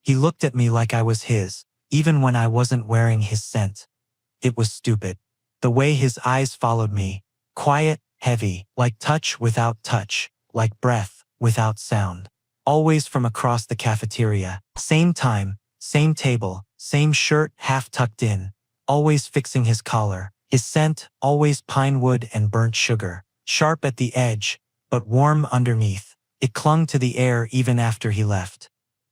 He looked at me like I was his, even when I wasn't wearing his scent. It was stupid. The way his eyes followed me, quiet, heavy, like touch without touch, like breath without sound. Always from across the cafeteria. Same time, same table, same shirt half tucked in. Always fixing his collar. His scent, always pine wood and burnt sugar. Sharp at the edge, but warm underneath. It clung to the air even after he left.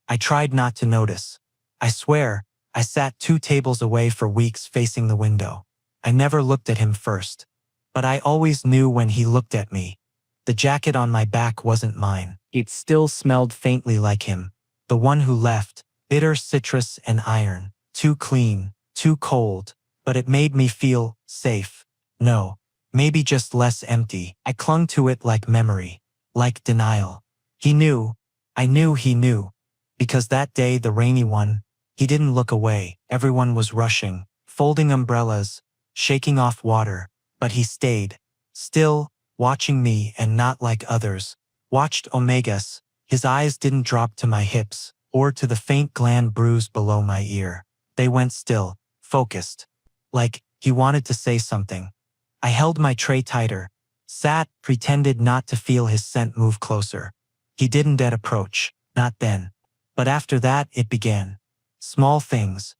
I tried not to notice. I swear, I sat 2 tables away for weeks facing the window. I never looked at him first. But I always knew when he looked at me. The jacket on my back wasn't mine. It still smelled faintly like him. The one who left, bitter citrus and iron. Too clean, too cold. But it made me feel safe. No, maybe just less empty. I clung to it like memory, like denial. He knew. I knew he knew. Because that day, the rainy one, he didn't look away. Everyone was rushing, folding umbrellas, shaking off water. But he stayed, still, watching me and not like others. Watched Omegas. His eyes didn't drop to my hips, or to the faint gland bruise below my ear. They went still, focused. Like, he wanted to say something. I held my tray tighter, sat, pretended not to feel his scent move closer. He didn't dare approach, not then. But after that, it began. Small things.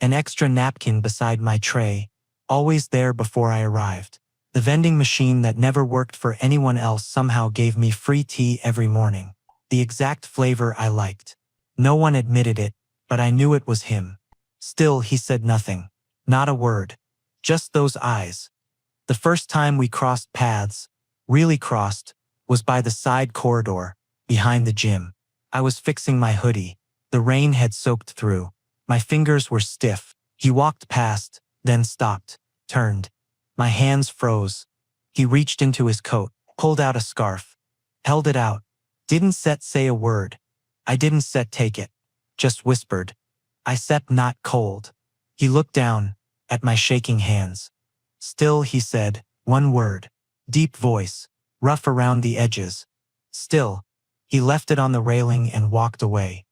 An extra napkin beside my tray, always there before I arrived. The vending machine that never worked for anyone else somehow gave me free tea every morning. The exact flavor I liked. No one admitted it, but I knew it was him. Still, he said nothing. Not a word. Just those eyes. The first time we crossed paths, really crossed, was by the side corridor, behind the gym. I was fixing my hoodie. The rain had soaked through. My fingers were stiff. He walked past, then stopped, turned. My hands froze. He reached into his coat, pulled out a scarf, held it out. Didn't say a word. I didn't take it. Just whispered. I not cold. He looked down, at my shaking hands. Still, he said, one word. Deep voice, rough around the edges. Still. He left it on the railing and walked away.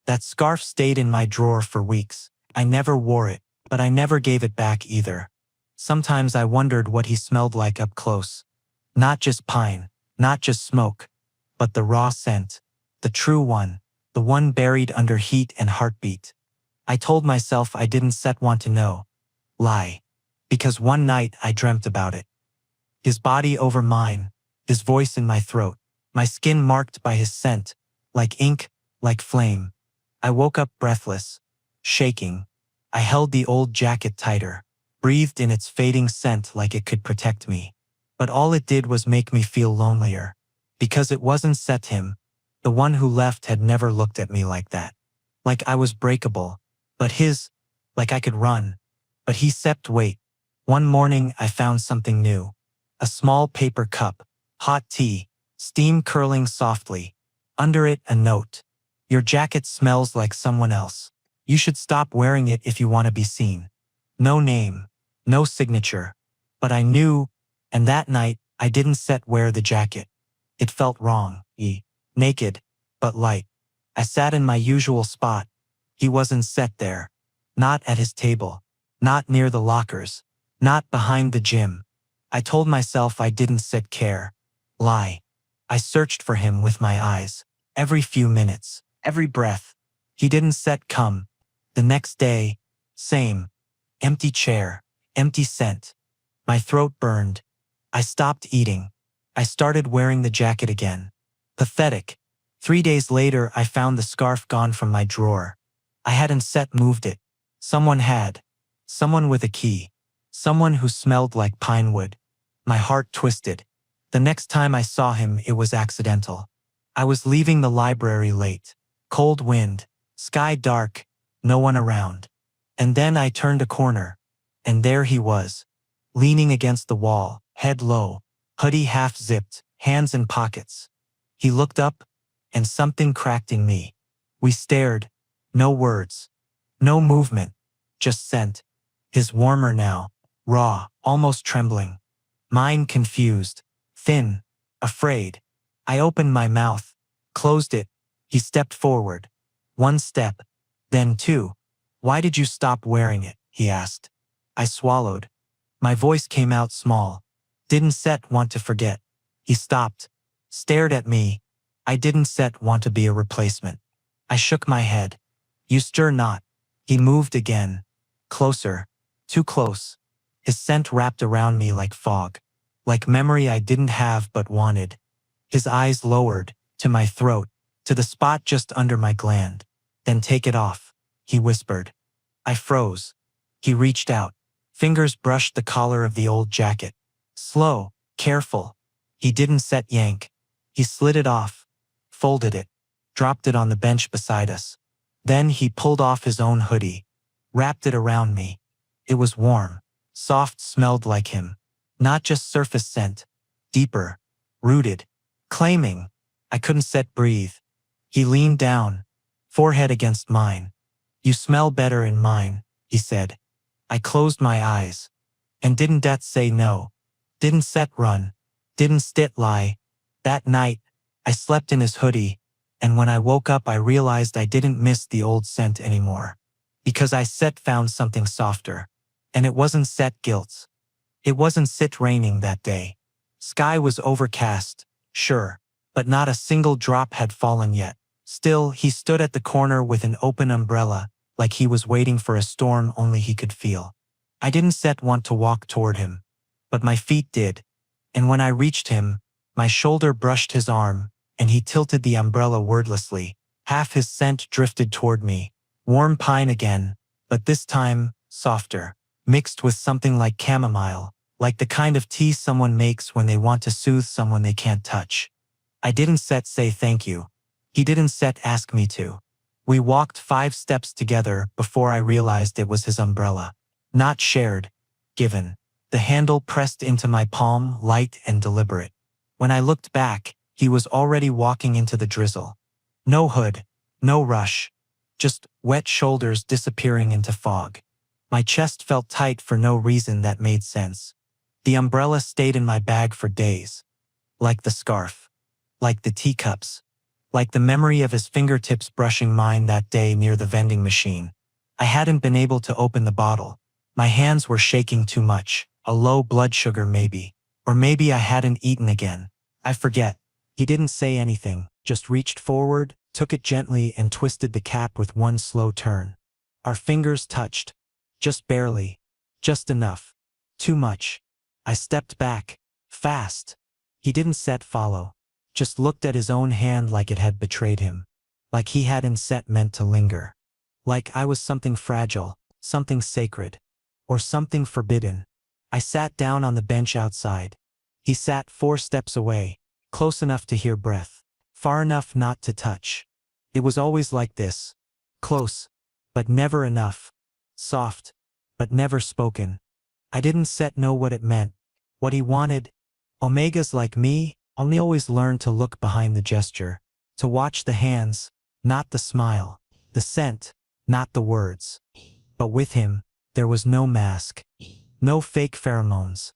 That scarf stayed in my drawer for weeks. I never wore it, but I never gave it back either. Sometimes I wondered what he smelled like up close. Not just pine, not just smoke, but the raw scent. The true one, the one buried under heat and heartbeat. I told myself I didn't want to know. Lie. Because one night I dreamt about it. His body over mine, his voice in my throat. My skin marked by his scent, like ink, like flame. I woke up breathless, shaking. I held the old jacket tighter, breathed in its fading scent like it could protect me. But all it did was make me feel lonelier. Because it wasn't him. The one who left had never looked at me like that. Like I was breakable. But like I could run. But he wait. One morning I found something new. A small paper cup, hot tea. Steam curling softly. Under it, a note. Your jacket smells like someone else. You should stop wearing it if you want to be seen. No name. No signature. But I knew, and that night, I didn't wear the jacket. It felt wrong. Naked, but light. I sat in my usual spot. He wasn't there. Not at his table. Not near the lockers. Not behind the gym. I told myself I didn't care. Lie. I searched for him with my eyes. Every few minutes. Every breath. He didn't come. The next day. Same. Empty chair. Empty scent. My throat burned. I stopped eating. I started wearing the jacket again. Pathetic. 3 days later I found the scarf gone from my drawer. I hadn't moved it. Someone had. Someone with a key. Someone who smelled like pine wood. My heart twisted. The next time I saw him, it was accidental. I was leaving the library late. Cold wind. Sky dark. No one around. And then I turned a corner. And there he was. Leaning against the wall, head low. Hoodie half zipped, hands in pockets. He looked up, and something cracked in me. We stared. No words. No movement. Just scent. His warmer now. Raw, almost trembling. Mine confused. Thin. Afraid. I opened my mouth. Closed it. He stepped forward. 1 step. Then too, why did you stop wearing it? He asked. I swallowed. My voice came out small. Didn't Set want to forget? He stopped, stared at me. I didn't Set want to be a replacement. I shook my head. You stir not. He moved again. Closer. Too close. His scent wrapped around me like fog. Like memory I didn't have but wanted. His eyes lowered, to my throat, to the spot just under my gland. Then take it off, he whispered. I froze. He reached out. Fingers brushed the collar of the old jacket. Slow, careful. He didn't Set yank. He slid it off, folded it, dropped it on the bench beside us. Then he pulled off his own hoodie, wrapped it around me. It was warm, soft, smelled like him. Not just surface scent, deeper, rooted, claiming. I couldn't Set breathe. He leaned down, forehead against mine. You smell better in mine, he said. I closed my eyes. And didn't that say no? Didn't Set run? Didn't Stit lie? That night, I slept in his hoodie, and when I woke up I realized I didn't miss the old scent anymore. Because I Set found something softer. And it wasn't Set guilt. It wasn't Sit raining that day. Sky was overcast, sure, but not a single drop had fallen yet. Still, he stood at the corner with an open umbrella, like he was waiting for a storm only he could feel. I didn't Set want to walk toward him, but my feet did, and when I reached him, my shoulder brushed his arm, and he tilted the umbrella wordlessly. Half his scent drifted toward me. Warm pine again, but this time, softer, mixed with something like chamomile, like the kind of tea someone makes when they want to soothe someone they can't touch. I didn't Set say thank you. He didn't Set ask me to. We walked 5 steps together before I realized it was his umbrella. Not shared, given. The handle pressed into my palm, light and deliberate. When I looked back, he was already walking into the drizzle. No hood, no rush. Just wet shoulders disappearing into fog. My chest felt tight for no reason that made sense. The umbrella stayed in my bag for days. Like the scarf. Like the teacups. Like the memory of his fingertips brushing mine that day near the vending machine. I hadn't been able to open the bottle. My hands were shaking too much. A low blood sugar maybe. Or maybe I hadn't eaten again. I forget. He didn't say anything, just reached forward, took it gently and twisted the cap with one slow turn. Our fingers touched. Just barely. Just enough. Too much. I stepped back. Fast. He didn't Set follow. Just looked at his own hand like it had betrayed him. Like he hadn't Set meant to linger. Like I was something fragile, something sacred. Or something forbidden. I sat down on the bench outside. He sat 4 steps away, close enough to hear breath, far enough not to touch. It was always like this. Close, but never enough. Soft, but never spoken. I didn't Set know what it meant, what he wanted. Omegas like me, only always learned to look behind the gesture, to watch the hands, not the smile, the scent, not the words. But with him, there was no mask. No fake pheromones.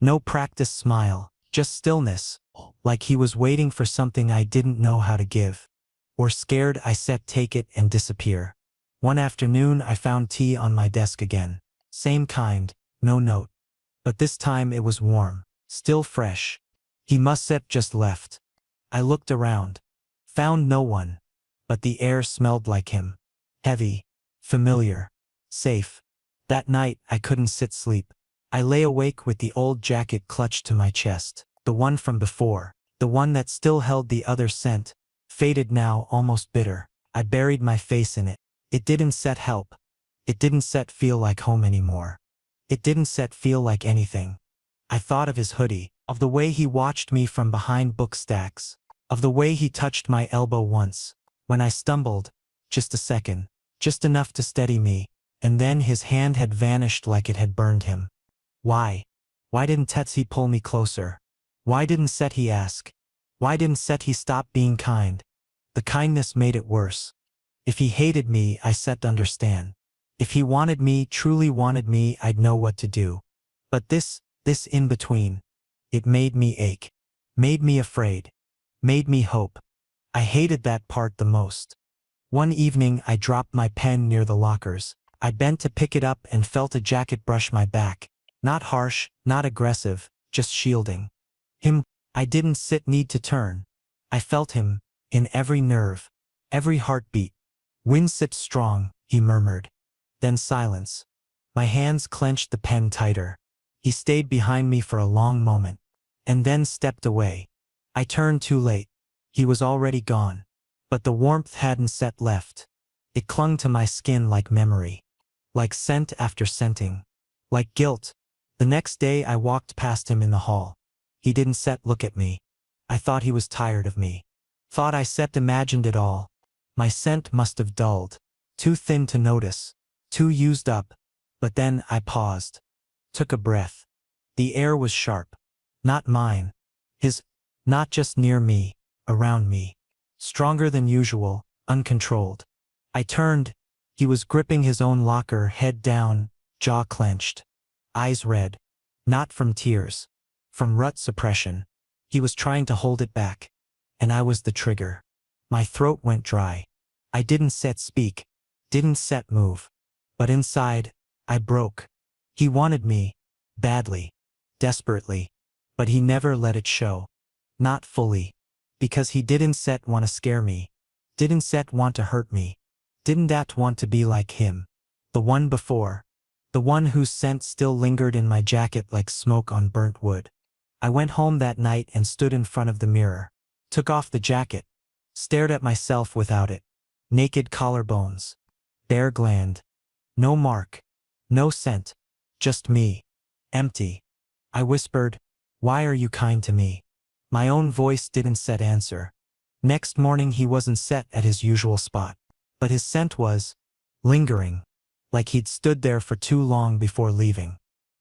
No practiced smile, just stillness, like he was waiting for something I didn't know how to give. Or scared I Set take it and disappear. One afternoon I found tea on my desk again. Same kind, no note. But this time it was warm, still fresh. He must have just left. I looked around. Found no one. But the air smelled like him. Heavy. Familiar. Safe. That night I couldn't sleep. I lay awake with the old jacket clutched to my chest. The one from before. The one that still held the other scent. Faded now, almost bitter. I buried my face in it. It didn't Set help. It didn't Set feel like home anymore. It didn't Set feel like anything. I thought of his hoodie, of the way he watched me from behind book stacks, of the way he touched my elbow once, when I stumbled, just a second, just enough to steady me, and then his hand had vanished like it had burned him. Why? Why didn't Tetsi pull me closer? Why didn't Set he ask? Why didn't Set he stop being kind? The kindness made it worse. If he hated me, I Set understand. If he wanted me, truly wanted me, I'd know what to do. But this in between, it made me ache. Made me afraid. Made me hope. I hated that part the most. One evening I dropped my pen near the lockers. I bent to pick it up and felt a jacket brush my back. Not harsh, not aggressive, just shielding. Him. I didn't need to turn. I felt him, in every nerve, every heartbeat. Wind sipped strong, he murmured. Then silence. My hands clenched the pen tighter. He stayed behind me for a long moment, and then stepped away. I turned too late. He was already gone. But the warmth hadn't left. It clung to my skin like memory. Like scent after scenting. Like guilt. The next day I walked past him in the hall. He didn't look at me. I thought he was tired of me. Thought I imagined it all. My scent must have dulled. Too thin to notice. Too used up. But then I paused. Took a breath. The air was sharp. Not mine. His. Not just near me. Around me. Stronger than usual, uncontrolled. I turned. He was gripping his own locker, head down, jaw clenched. Eyes red. Not from tears. From rut suppression. He was trying to hold it back. And I was the trigger. My throat went dry. I didn't speak. Didn't move. But inside, I broke. He wanted me. Badly. Desperately. But he never let it show. Not fully. Because he didn't want to scare me. Didn't want to hurt me. Didn't want to be like him. The one before. The one whose scent still lingered in my jacket like smoke on burnt wood. I went home that night and stood in front of the mirror. Took off the jacket. Stared at myself without it. Naked collarbones. Bare gland. No mark. No scent. Just me. Empty. I whispered, "Why are you kind to me?" My own voice didn't answer. Next morning he wasn't at his usual spot. But his scent was lingering. Like he'd stood there for too long before leaving.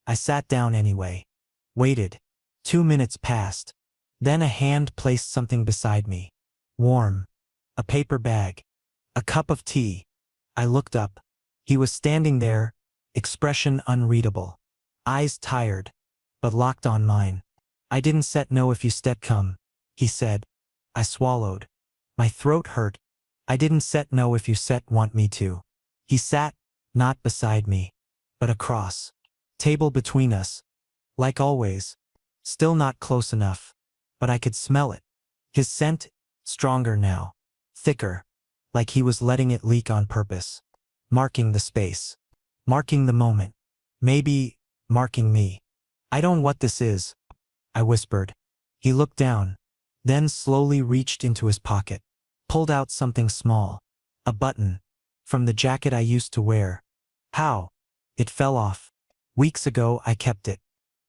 I sat down anyway. Waited. 2 minutes passed. Then a hand placed something beside me. Warm. A paper bag. A cup of tea. I looked up. He was standing there, expression unreadable. Eyes tired. But locked on mine. "I didn't know if you come," he said. I swallowed. My throat hurt. "I didn't know if you want me to." He sat, not beside me, but across. Table between us. Like always. Still not close enough. But I could smell it. His scent, stronger now. Thicker. Like he was letting it leak on purpose. Marking the space. Marking the moment. Maybe, marking me. "I don't know what this is," I whispered. He looked down. Then slowly reached into his pocket. Pulled out something small. A button. From the jacket I used to wear. How? It fell off. Weeks ago I kept it.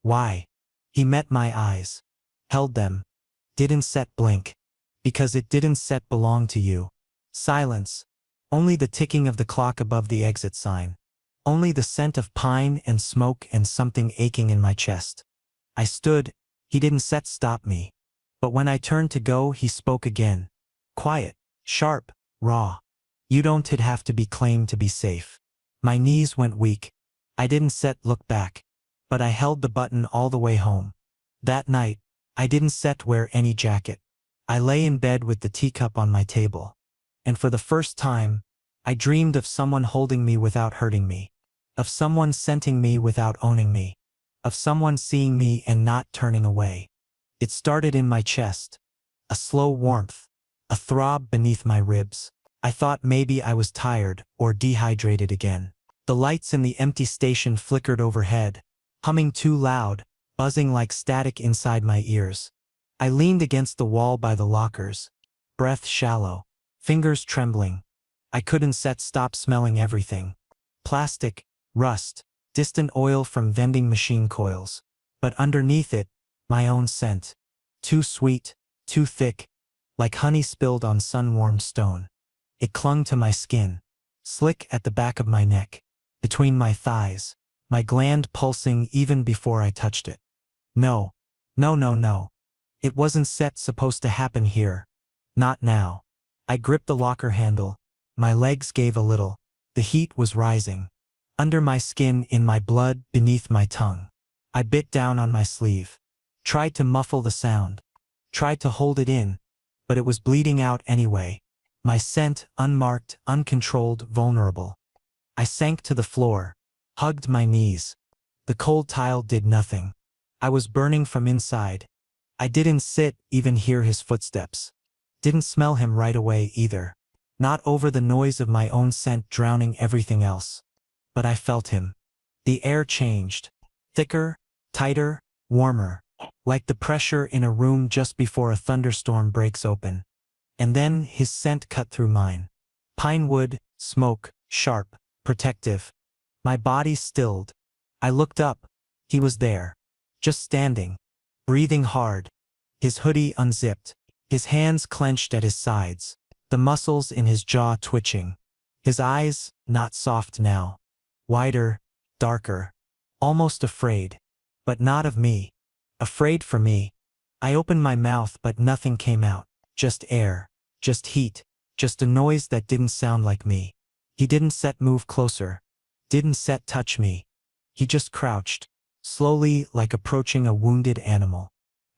Why? He met my eyes. Held them. Didn't blink. Because it didn't belong to you. Silence. Only the ticking of the clock above the exit sign. Only the scent of pine and smoke and something aching in my chest. I stood. He didn't stop me. But when I turned to go, he spoke again. Quiet. Sharp. Raw. "You don't have to be claimed to be safe." My knees went weak. I didn't look back. But I held the button all the way home. That night, I didn't wear any jacket. I lay in bed with the teacup on my table. And for the first time, I dreamed of someone holding me without hurting me. Of someone scenting me without owning me. Of someone seeing me and not turning away. It started in my chest. A slow warmth. A throb beneath my ribs. I thought maybe I was tired or dehydrated again. The lights in the empty station flickered overhead, humming too loud, buzzing like static inside my ears. I leaned against the wall by the lockers. Breath shallow. Fingers trembling. I couldn't stop smelling everything. Plastic, rust, distant oil from vending machine coils. But underneath it, my own scent. Too sweet, too thick, like honey spilled on sun-warmed stone. It clung to my skin, slick at the back of my neck, between my thighs, my gland pulsing even before I touched it. No. No, no, no. It wasn't supposed to happen here. Not now. I gripped the locker handle. My legs gave a little. The heat was rising. Under my skin, in my blood, beneath my tongue. I bit down on my sleeve. Tried to muffle the sound. Tried to hold it in. But it was bleeding out anyway. My scent, unmarked, uncontrolled, vulnerable. I sank to the floor, hugged my knees. The cold tile did nothing. I was burning from inside. I didn't even hear his footsteps. Didn't smell him right away either. Not over the noise of my own scent drowning everything else. But I felt him. The air changed. Thicker, tighter, warmer. Like the pressure in a room just before a thunderstorm breaks open. And then his scent cut through mine. Pine wood, smoke, sharp, protective. My body stilled. I looked up. He was there. Just standing. Breathing hard. His hoodie unzipped. His hands clenched at his sides. The muscles in his jaw twitching. His eyes, not soft now. Wider, darker. Almost afraid. But not of me. Afraid for me. I opened my mouth but nothing came out. Just air. Just heat. Just a noise that didn't sound like me. He didn't move closer. Didn't touch me. He just crouched. Slowly, like approaching a wounded animal.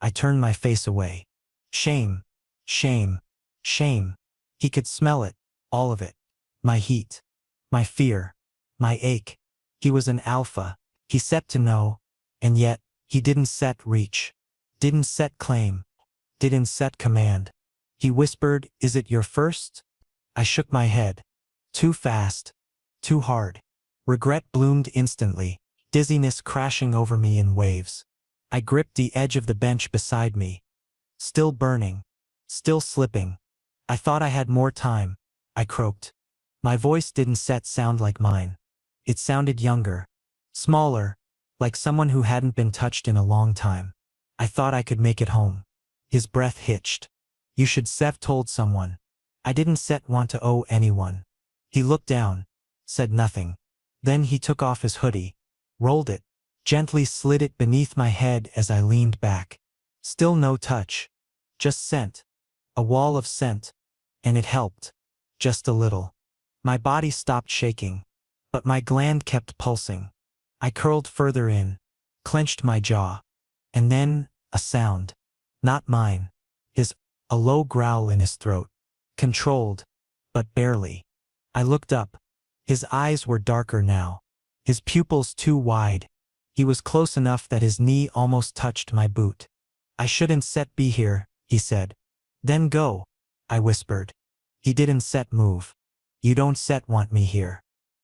I turned my face away. Shame. Shame. Shame. He could smell it. All of it. My heat. My fear. My ache. He was an alpha. He set to know. And yet, he didn't reach. Didn't claim. Didn't command. He whispered, "Is it your first?" I shook my head. Too fast. Too hard. Regret bloomed instantly, dizziness crashing over me in waves. I gripped the edge of the bench beside me. Still burning. Still slipping. I thought I had more time, I croaked. My voice didn't sound like mine. It sounded younger. Smaller. Like someone who hadn't been touched in a long time. I thought I could make it home. His breath hitched. You should told someone. I didn't want to owe anyone. He looked down. Said nothing. Then he took off his hoodie. Rolled it. Gently slid it beneath my head as I leaned back. Still no touch. Just scent. A wall of scent. And it helped. Just a little. My body stopped shaking. But my gland kept pulsing. I curled further in. Clenched my jaw. And then, a sound. Not mine. His. A low growl in his throat. Controlled. But barely. I looked up. His eyes were darker now. His pupils too wide. He was close enough that his knee almost touched my boot. I shouldn't be here, he said. Then go, I whispered. He didn't move. You don't want me here.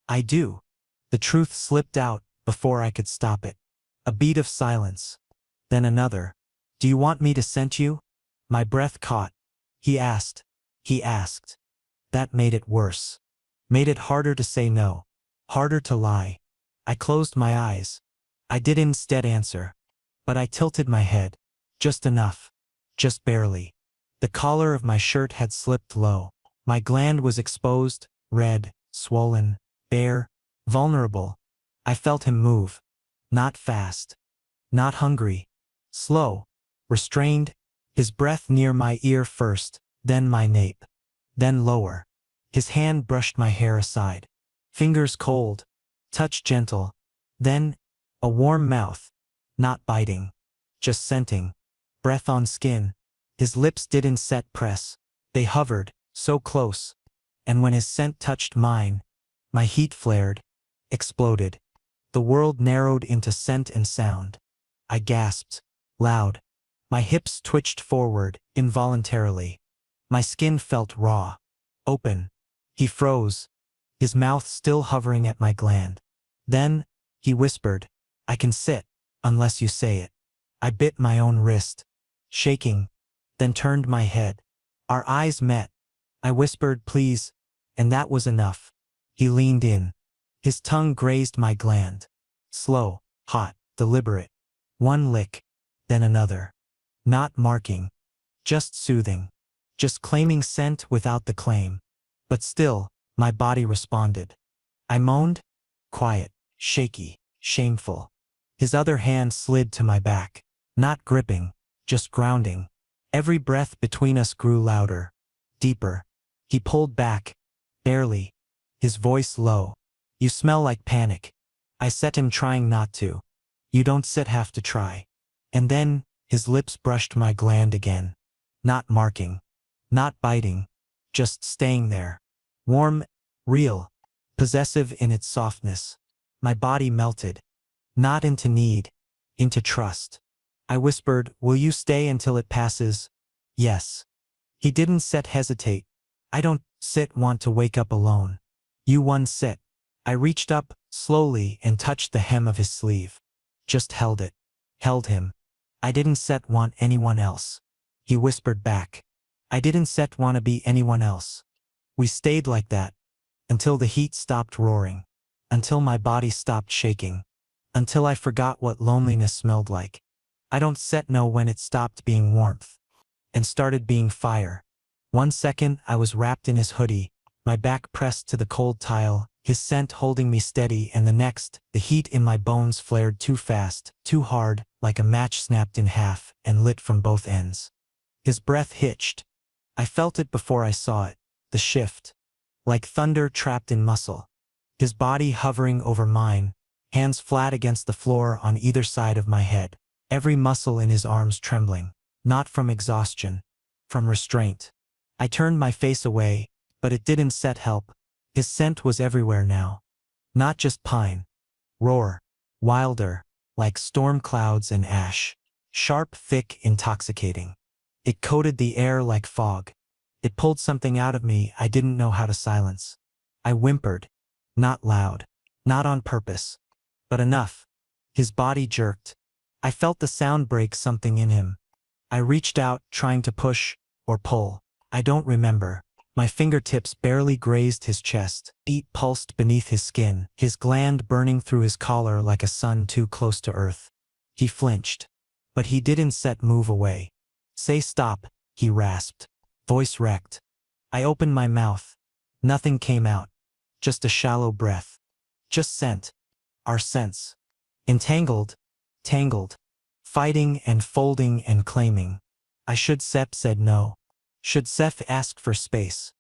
I do. The truth slipped out before I could stop it. A beat of silence. Then another. Do you want me to send you? My breath caught. He asked. He asked. That made it worse. Made it harder to say no. Harder to lie. I closed my eyes. I didn't answer. But I tilted my head. Just enough. Just barely. The collar of my shirt had slipped low. My gland was exposed, red, swollen, bare, vulnerable. I felt him move. Not fast. Not hungry. Slow. Restrained. His breath near my ear first, then my nape. Then lower. His hand brushed my hair aside. Fingers cold. Touch gentle. Then, a warm mouth. Not biting. Just scenting. Breath on skin. His lips didn't press. They hovered, so close. And when his scent touched mine, my heat flared. Exploded. The world narrowed into scent and sound. I gasped. Loud. My hips twitched forward, involuntarily. My skin felt raw. Open. He froze. His mouth still hovering at my gland. Then, he whispered, I can unless you say it. I bit my own wrist. Shaking. Then turned my head. Our eyes met. I whispered, please. And that was enough. He leaned in. His tongue grazed my gland. Slow, hot, deliberate. One lick. Then another. Not marking. Just soothing. Just claiming scent without the claim. But still, my body responded. I moaned. Quiet, shaky, shameful. His other hand slid to my back. Not gripping, just grounding. Every breath between us grew louder. Deeper. He pulled back. Barely. His voice low. You smell like panic. I set him trying not to. You don't have to try. And then, his lips brushed my gland again. Not marking. Not biting. just staying there. Warm, real, possessive in its softness. My body melted. Not into need, into trust. I whispered, "Will you stay until it passes?" "Yes." He didn't hesitate. "I don't want to wake up alone." "You one sit." I reached up, slowly, and touched the hem of his sleeve. Just held it. Held him. "I didn't want anyone else." He whispered back. "I didn't want to be anyone else." We stayed like that. Until the heat stopped roaring. Until my body stopped shaking. Until I forgot what loneliness smelled like. I don't know when it stopped being warmth. And started being fire. One second I was wrapped in his hoodie, my back pressed to the cold tile, his scent holding me steady, and the next, the heat in my bones flared too fast, too hard, like a match snapped in half and lit from both ends. His breath hitched. I felt it before I saw it, the shift. Like thunder trapped in muscle. His body hovering over mine, hands flat against the floor on either side of my head, every muscle in his arms trembling, not from exhaustion, from restraint. I turned my face away, but it didn't help. His scent was everywhere now. Not just pine. Roar. Wilder, like storm clouds and ash. Sharp, thick, intoxicating. It coated the air like fog. It pulled something out of me I didn't know how to silence. I whimpered. Not loud. Not on purpose. But enough. His body jerked. I felt the sound break something in him. I reached out, trying to push, or pull. I don't remember. My fingertips barely grazed his chest. Heat pulsed beneath his skin, his gland burning through his collar like a sun too close to earth. He flinched. But he didn't move away. "Say stop," he rasped. Voice wrecked. I opened my mouth. Nothing came out. Just a shallow breath. Just scent. Our scents. Entangled. Tangled. Fighting and folding and claiming. I should said no. Should ask for space.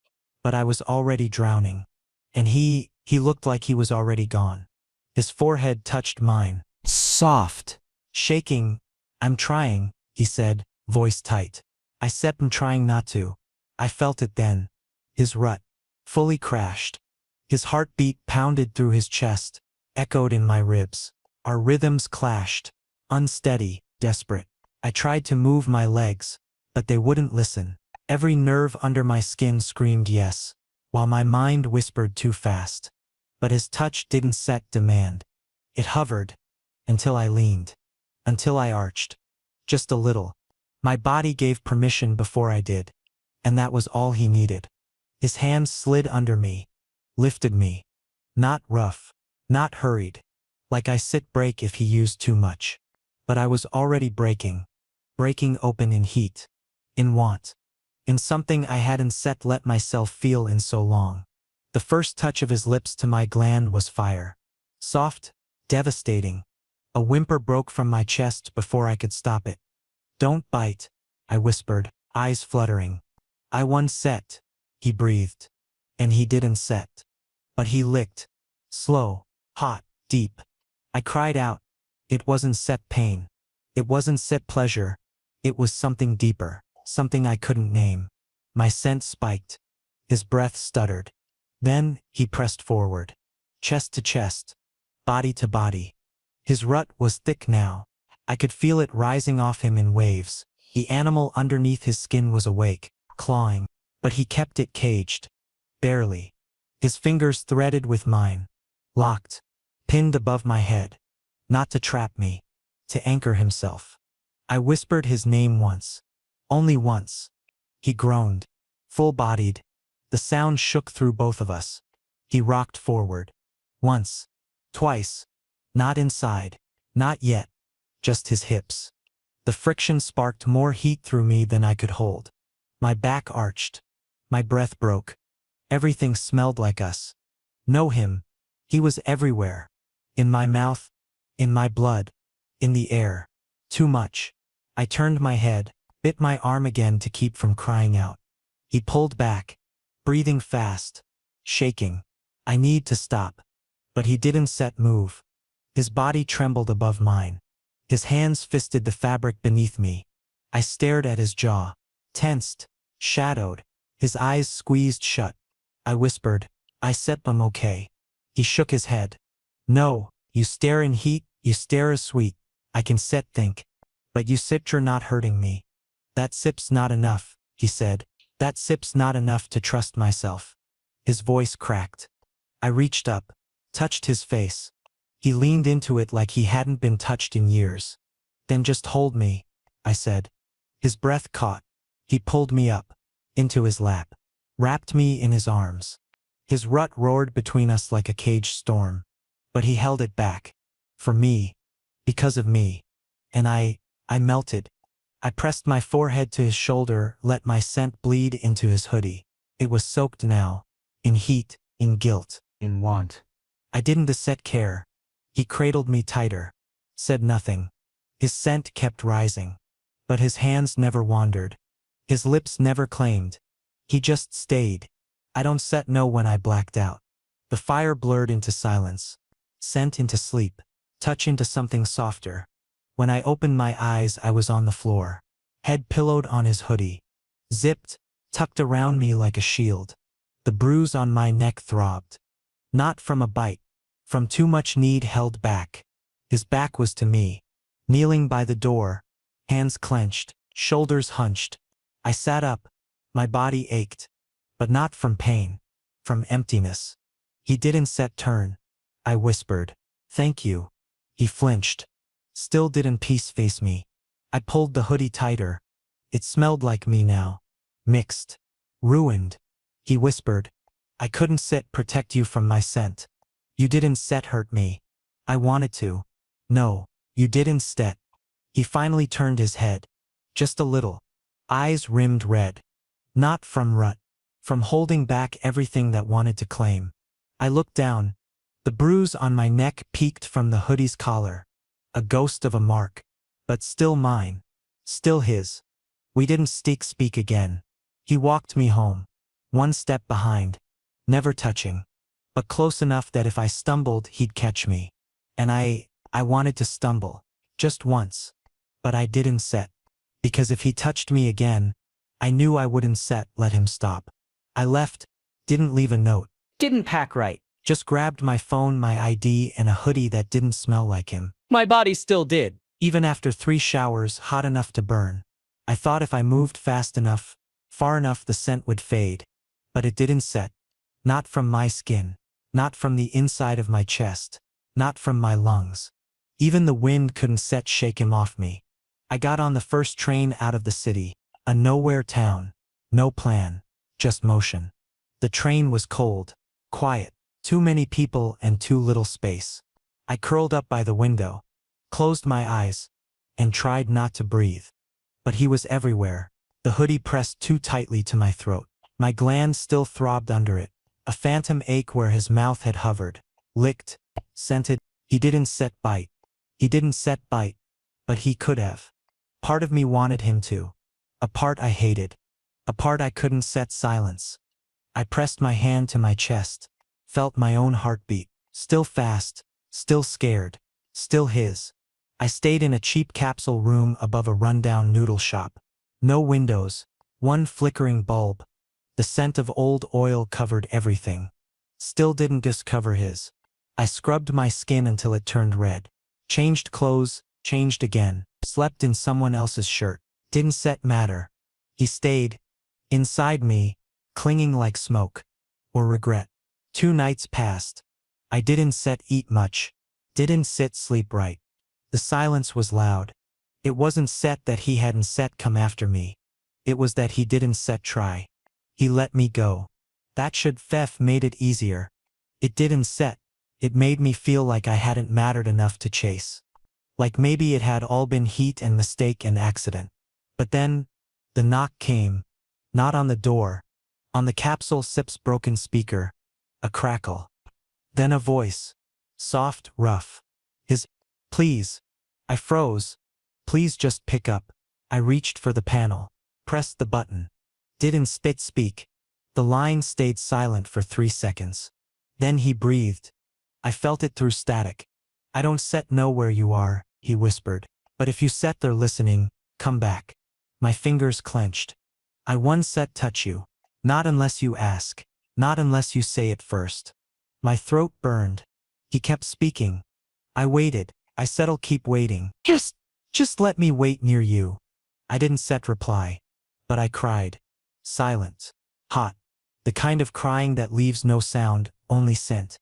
But I was already drowning. And he looked like he was already gone. His forehead touched mine. Soft. Shaking. "I'm trying," he said, voice tight. I'm trying not to. I felt it then. His rut. Fully crashed. His heartbeat pounded through his chest, echoed in my ribs. Our rhythms clashed. Unsteady, desperate. I tried to move my legs, but they wouldn't listen. Every nerve under my skin screamed yes, while my mind whispered too fast. But his touch didn't demand. It hovered. Until I leaned. Until I arched. Just a little. My body gave permission before I did. And that was all he needed. His hands slid under me. Lifted me. Not rough. Not hurried. Like I break if he used too much. But I was already breaking. Breaking open in heat. In want. In something I hadn't let myself feel in so long. The first touch of his lips to my gland was fire. Soft. Devastating. A whimper broke from my chest before I could stop it. "Don't bite," I whispered, eyes fluttering. "I won set," he breathed. And he didn't But he licked. Slow. Hot. Deep. I cried out. It wasn't pain. It wasn't pleasure. It was something deeper, something I couldn't name. My scent spiked. His breath stuttered. Then, he pressed forward. Chest to chest. Body to body. His rut was thick now. I could feel it rising off him in waves. The animal underneath his skin was awake, clawing. But he kept it caged. Barely. His fingers threaded with mine. Locked. Pinned above my head. Not to trap me. To anchor himself. I whispered his name once. Only once. He groaned. Full-bodied. The sound shook through both of us. He rocked forward. Once. Twice. Not inside. Not yet. Just his hips. The friction sparked more heat through me than I could hold. My back arched. My breath broke. Everything smelled like us. Know him. He was everywhere. In my mouth. In my blood. In the air. Too much. I turned my head, bit my arm again to keep from crying out. He pulled back. Breathing fast. Shaking. I need to stop. But he didn't move. His body trembled above mine. His hands fisted the fabric beneath me. I stared at his jaw. Tensed. Shadowed. His eyes squeezed shut. I whispered, I said I'm okay. He shook his head. No, you stare in heat, you stare as sweet. I can set think. But you sipped you're not hurting me. That sip's not enough, he said. That sip's not enough to trust myself. His voice cracked. I reached up, touched his face. He leaned into it like he hadn't been touched in years. Then just hold me, I said. His breath caught. He pulled me up, into his lap, wrapped me in his arms. His rut roared between us like a caged storm. But he held it back. For me. Because of me. And I melted. I pressed my forehead to his shoulder, let my scent bleed into his hoodie. It was soaked now. In heat, in guilt, in want. I didn't set care. He cradled me tighter. Said nothing. His scent kept rising. But his hands never wandered. His lips never claimed. He just stayed. I don't set know when I blacked out. The fire blurred into silence. Scent into sleep. Touch into something softer. When I opened my eyes I was on the floor. Head pillowed on his hoodie. Zipped, tucked around me like a shield. The bruise on my neck throbbed. Not from a bite. From too much need held back. His back was to me. Kneeling by the door. Hands clenched, shoulders hunched. I sat up. My body ached. But not from pain. From emptiness. He didn't set turn. I whispered. Thank you. He flinched. Still didn't peace face me. I pulled the hoodie tighter. It smelled like me now. Mixed. Ruined. He whispered. I couldn't set protect you from my scent. You didn't set hurt me. I wanted to. No, you didn't set. He finally turned his head. Just a little. Eyes rimmed red. Not from rut. From holding back everything that wanted to claim. I looked down. The bruise on my neck peeked from the hoodie's collar. A ghost of a mark. But still mine. Still his. We didn't speak again. He walked me home. One step behind. Never touching. But close enough that if I stumbled he'd catch me. And I wanted to stumble. Just once. But I didn't set. Because if he touched me again, I knew I wouldn't let him stop. I left. Didn't leave a note. Didn't pack right. Just grabbed my phone, my ID, and a hoodie that didn't smell like him. My body still did. Even after 3 showers hot enough to burn. I thought if I moved fast enough, far enough the scent would fade. But it didn't set. Not from my skin. Not from the inside of my chest. Not from my lungs. Even the wind couldn't shake him off me. I got on the first train out of the city. A nowhere town. No plan. Just motion. The train was cold. Quiet. Too many people and too little space. I curled up by the window. Closed my eyes. And tried not to breathe. But he was everywhere. The hoodie pressed too tightly to my throat. My glands still throbbed under it. A phantom ache where his mouth had hovered. Licked. Scented. He didn't bite. He didn't bite. But he could have. Part of me wanted him to. A part I hated. A part I couldn't silence. I pressed my hand to my chest. Felt my own heartbeat. Still fast. Still scared. Still his. I stayed in a cheap capsule room above a rundown noodle shop. No windows. One flickering bulb. The scent of old oil covered everything. Still didn't discover his. I scrubbed my skin until it turned red. Changed clothes, changed again. Slept in someone else's shirt. Didn't matter. He stayed. Inside me. Clinging like smoke. Or regret. 2 nights passed. I didn't eat much. Didn't sleep right. The silence was loud. It wasn't that he hadn't come after me. It was that he didn't try. He let me go. That should made it easier. It didn't It made me feel like I hadn't mattered enough to chase. Like maybe it had all been heat and mistake and accident. But then, the knock came. Not on the door. On the capsule sip's broken speaker. A crackle. Then a voice. Soft, rough. His, please. I froze. Please just pick up. I reached for the panel. Pressed the button. Didn't speak. The line stayed silent for 3 seconds. Then he breathed. I felt it through static. I don't know where you are, he whispered. But if you there listening, come back. My fingers clenched. I touch you. Not unless you ask. Not unless you say it first. My throat burned. He kept speaking. I waited. I said I'll keep waiting. Just let me wait near you. I didn't set reply. But I cried. Silent. Hot. The kind of crying that leaves no sound, only scent.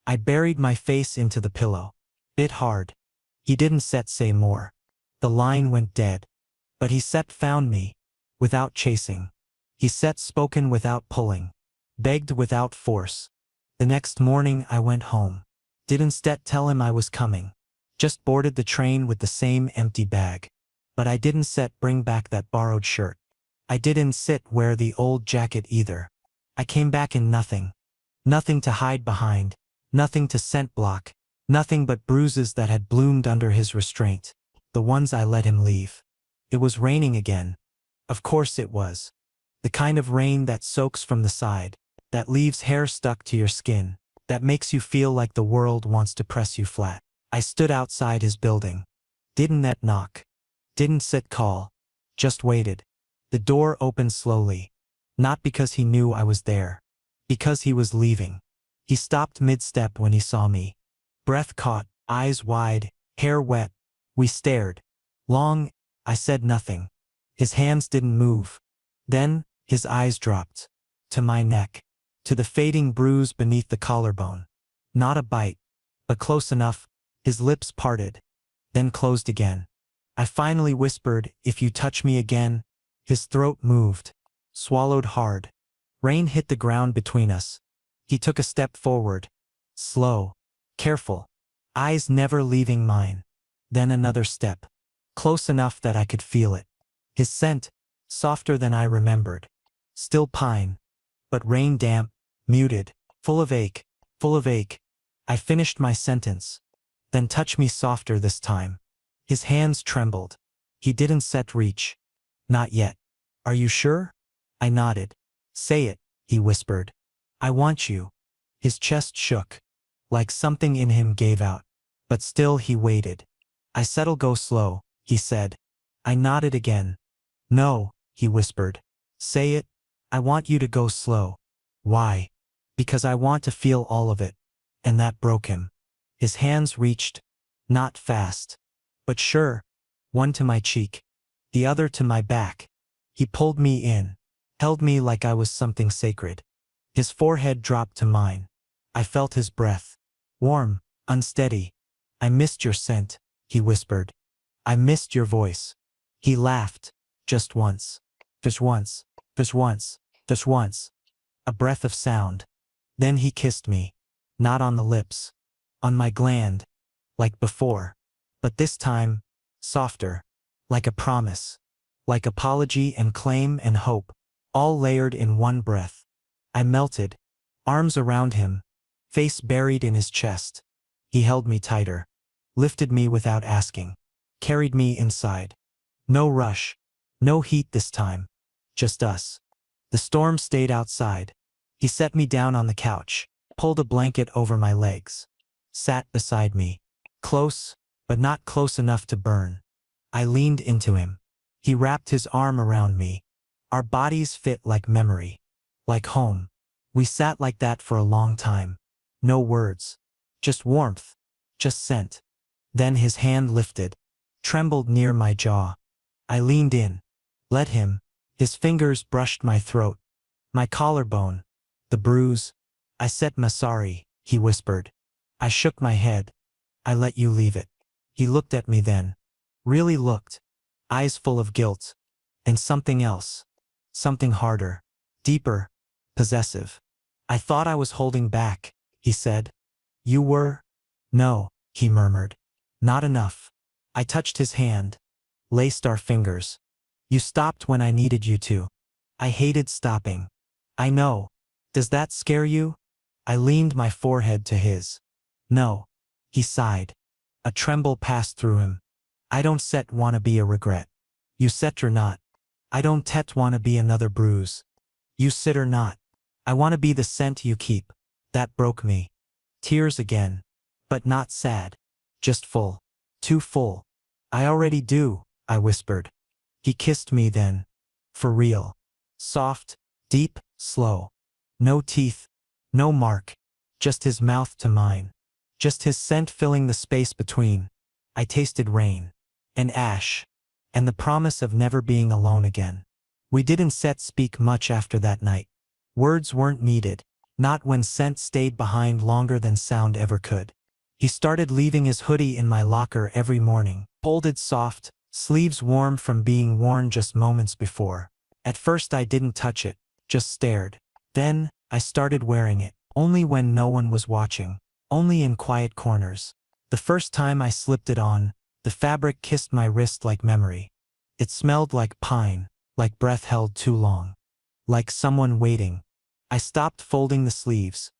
I buried my face into the pillow. Bit hard. He didn't say more. The line went dead. But he found me. Without chasing. He spoken without pulling. Begged without force. The next morning I went home. Didn't tell him I was coming. Just boarded the train with the same empty bag. But I didn't bring back that borrowed shirt. I didn't wear the old jacket either. I came back in nothing. Nothing to hide behind. Nothing to scent block. Nothing but bruises that had bloomed under his restraint. The ones I let him leave. It was raining again. Of course it was. The kind of rain that soaks from the side. That leaves hair stuck to your skin. That makes you feel like the world wants to press you flat. I stood outside his building. Didn't knock. Didn't call. Just waited. The door opened slowly. Not because he knew I was there. Because he was leaving. He stopped mid-step when he saw me. Breath caught, eyes wide, hair wet. We stared. Long. I said nothing. His hands didn't move. Then, his eyes dropped. To my neck. To the fading bruise beneath the collarbone. Not a bite. But close enough. His lips parted. Then closed again. I finally whispered, "If you touch me again." His throat moved. Swallowed hard. Rain hit the ground between us. He took a step forward. Slow. Careful. Eyes never leaving mine. Then another step. Close enough that I could feel it. His scent. Softer than I remembered. Still pine. But rain damp. Muted. Full of ache. Full of ache. I finished my sentence. Then touch me softer this time. His hands trembled. He didn't reach. Not yet. Are you sure? I nodded. Say it, he whispered. I want you. His chest shook. Like something in him gave out. But still he waited. I said'll go slow, he said. I nodded again. No, he whispered. Say it. I want you to go slow. Why? Because I want to feel all of it. And that broke him. His hands reached. Not fast. But sure. One to my cheek. The other to my back. He pulled me in. Held me like I was something sacred. His forehead dropped to mine. I felt his breath. Warm, unsteady. I missed your scent, he whispered. I missed your voice. He laughed. Just once. Just once. Just once. Just once. A breath of sound. Then he kissed me. Not on the lips. On my gland. Like before. But this time, softer. Like a promise. Like apology and claim and hope. All layered in one breath. I melted. Arms around him. Face buried in his chest. He held me tighter. Lifted me without asking. Carried me inside. No rush. No heat this time. Just us. The storm stayed outside. He set me down on the couch. Pulled a blanket over my legs. Sat beside me. Close, but not close enough to burn. I leaned into him. He wrapped his arm around me. Our bodies fit like memory. Like home. We sat like that for a long time. No words. Just warmth. Just scent. Then his hand lifted. Trembled near my jaw. I leaned in. Let him. His fingers brushed my throat. My collarbone. The bruise. I said sorry, he whispered. I shook my head. I let you leave it. He looked at me then. Really looked. Eyes full of guilt. And something else. Something harder. Deeper. Possessive. I thought I was holding back, he said. You were? No, he murmured. Not enough. I touched his hand. Laced our fingers. You stopped when I needed you to. I hated stopping. I know. Does that scare you? I leaned my forehead to his. No. He sighed. A tremble passed through him. I don't wanna be a regret. You or not. I don't wanna be another bruise. You or not. I wanna be the scent you keep. That broke me. Tears again. But not sad. Just full. Too full. I already do, I whispered. He kissed me then. For real. Soft, deep, slow. No teeth, no mark, just his mouth to mine. Just his scent filling the space between. I tasted rain. And ash. And the promise of never being alone again. We didn't speak much after that night. Words weren't needed, not when scent stayed behind longer than sound ever could. He started leaving his hoodie in my locker every morning, folded soft, sleeves warm from being worn just moments before. At first I didn't touch it, just stared. Then, I started wearing it, only when no one was watching, only in quiet corners. The first time I slipped it on, the fabric kissed my wrist like memory. It smelled like pine, like breath held too long. Like someone waiting. I stopped folding the sleeves.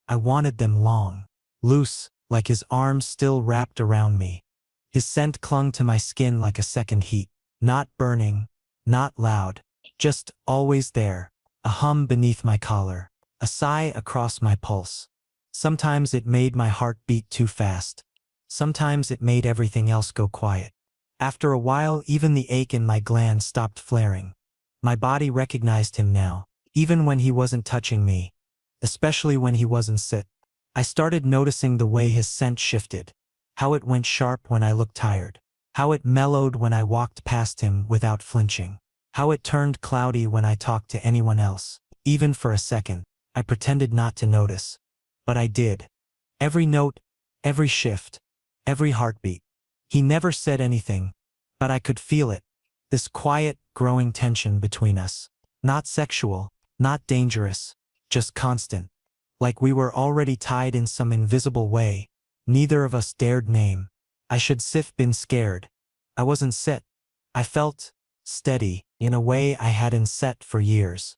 I wanted them long, loose, like his arms still wrapped around me. His scent clung to my skin like a second heat, not burning, not loud, just always there, a hum beneath my collar, a sigh across my pulse. Sometimes it made my heart beat too fast. Sometimes it made everything else go quiet. After a while, even the ache in my glands stopped flaring. My body recognized him now, even when he wasn't touching me, especially when he wasn't sit. I started noticing the way his scent shifted, how it went sharp when I looked tired, how it mellowed when I walked past him without flinching, how it turned cloudy when I talked to anyone else. Even for a second, I pretended not to notice. But I did. Every note, every shift, every heartbeat. He never said anything, but I could feel it. This quiet, growing tension between us. Not sexual, not dangerous, just constant. Like we were already tied in some invisible way. Neither of us dared name. I should have been scared. I wasn't set. I felt steady in a way I hadn't set for years.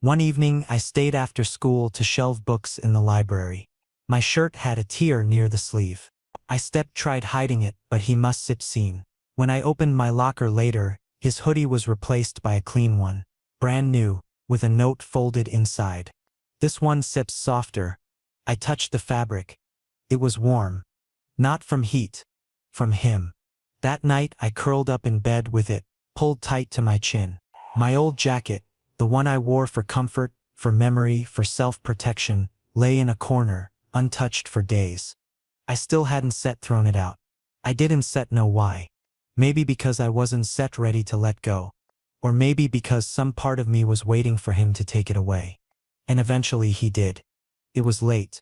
One evening I stayed after school to shelve books in the library. My shirt had a tear near the sleeve. I tried hiding it, but he must have seen. When I opened my locker later, his hoodie was replaced by a clean one, brand new, with a note folded inside. This one sips softer. I touched the fabric. It was warm. Not from heat. From him. That night I curled up in bed with it, pulled tight to my chin. My old jacket, the one I wore for comfort, for memory, for self-protection, lay in a corner, untouched for days. I still hadn't thrown it out. I didn't know why. Maybe because I wasn't ready to let go. Or maybe because some part of me was waiting for him to take it away. And eventually he did. It was late.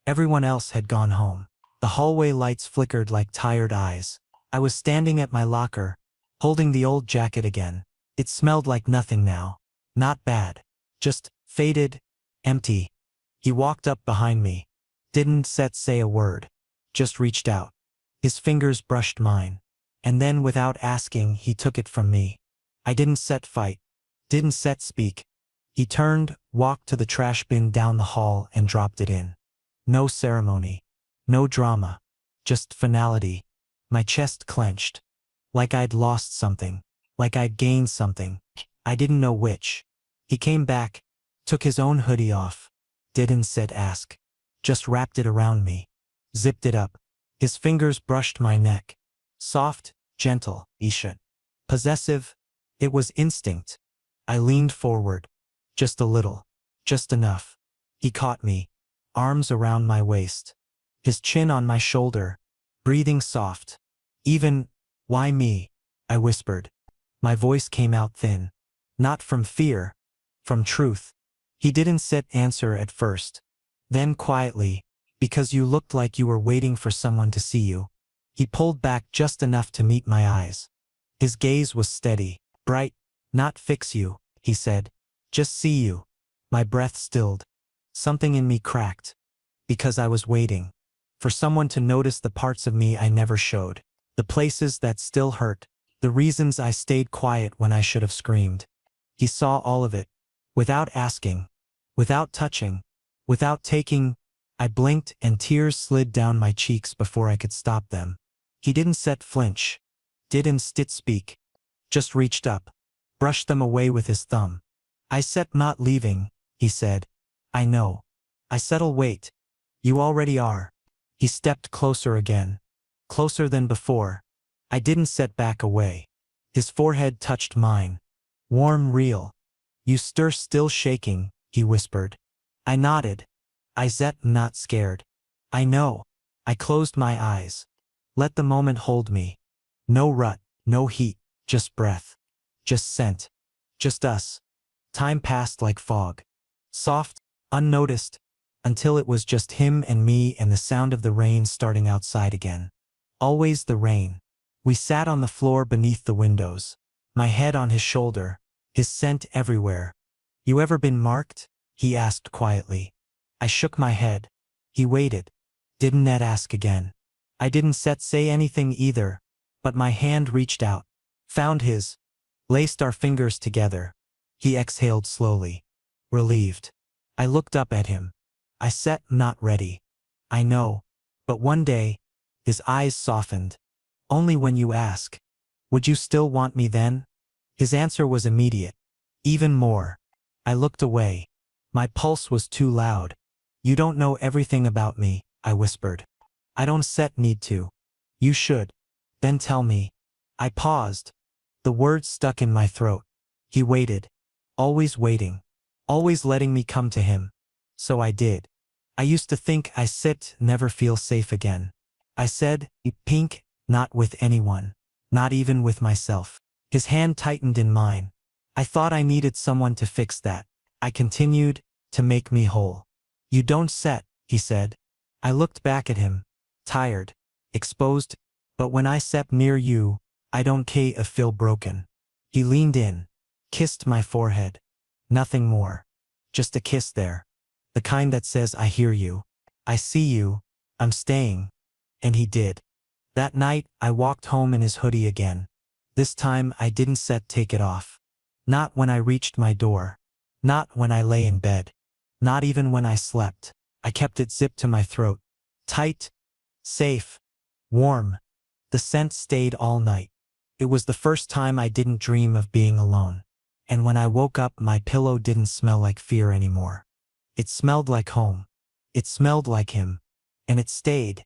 Everyone else had gone home. The hallway lights flickered like tired eyes. I was standing at my locker, holding the old jacket again. It smelled like nothing now. Not bad. Just faded, empty. He walked up behind me. Didn't say a word. Just reached out. His fingers brushed mine. And then without asking, he took it from me. I didn't fight. Didn't speak. He turned, walked to the trash bin down the hall and dropped it in. No ceremony. No drama. Just finality. My chest clenched. Like I'd lost something. Like I'd gained something. I didn't know which. He came back, took his own hoodie off. Didn't ask. Just wrapped it around me. Zipped it up. His fingers brushed my neck. Soft, gentle, Isha. Possessive. It was instinct. I leaned forward. Just a little. Just enough. He caught me. Arms around my waist. His chin on my shoulder. Breathing soft. Even, why me? I whispered. My voice came out thin. Not from fear. From truth. He didn't answer at first. Then quietly, because you looked like you were waiting for someone to see you. He pulled back just enough to meet my eyes. His gaze was steady, bright. Not fix you, he said. Just see you. My breath stilled. Something in me cracked. Because I was waiting. For someone to notice the parts of me I never showed. The places that still hurt. The reasons I stayed quiet when I should have screamed. He saw all of it. Without asking. Without touching. Without taking. I blinked and tears slid down my cheeks before I could stop them. He didn't flinch. Didn't speak. Just reached up. Brushed them away with his thumb. I not leaving, he said. I know. I said'll wait. You already are. He stepped closer again. Closer than before. I didn't back away. His forehead touched mine. Warm, real. You still shaking, he whispered. I nodded. I said, not scared. I know. I closed my eyes. Let the moment hold me. No rut, no heat, just breath. Just scent. Just us. Time passed like fog. Soft, unnoticed, until it was just him and me and the sound of the rain starting outside again. Always the rain. We sat on the floor beneath the windows, my head on his shoulder, his scent everywhere. You ever been marked? He asked quietly. I shook my head. He waited. Didn't Ned ask again? I didn't say anything either, but my hand reached out, found his, laced our fingers together. He exhaled slowly. Relieved. I looked up at him. I said, not ready. I know. But one day, his eyes softened. Only when you ask. Would you still want me then? His answer was immediate. Even more. I looked away. My pulse was too loud. You don't know everything about me, I whispered. I don't need to. You should. Then tell me. I paused. The words stuck in my throat. He waited. Always waiting. Always letting me come to him. So I did. I used to think I never feel safe again. I said, pink, not with anyone. Not even with myself. His hand tightened in mine. I thought I needed someone to fix that. I continued, to make me whole. You don't he said. I looked back at him. Tired. Exposed. But when I step near you, I don't feel broken. He leaned in. Kissed my forehead. Nothing more. Just a kiss there. The kind that says I hear you. I see you. I'm staying. And he did. That night, I walked home in his hoodie again. This time I didn't take it off. Not when I reached my door. Not when I lay in bed. Not even when I slept. I kept it zipped to my throat. Tight. Safe. Warm. The scent stayed all night. It was the first time I didn't dream of being alone. And when I woke up, my pillow didn't smell like fear anymore. It smelled like home. It smelled like him. And it stayed.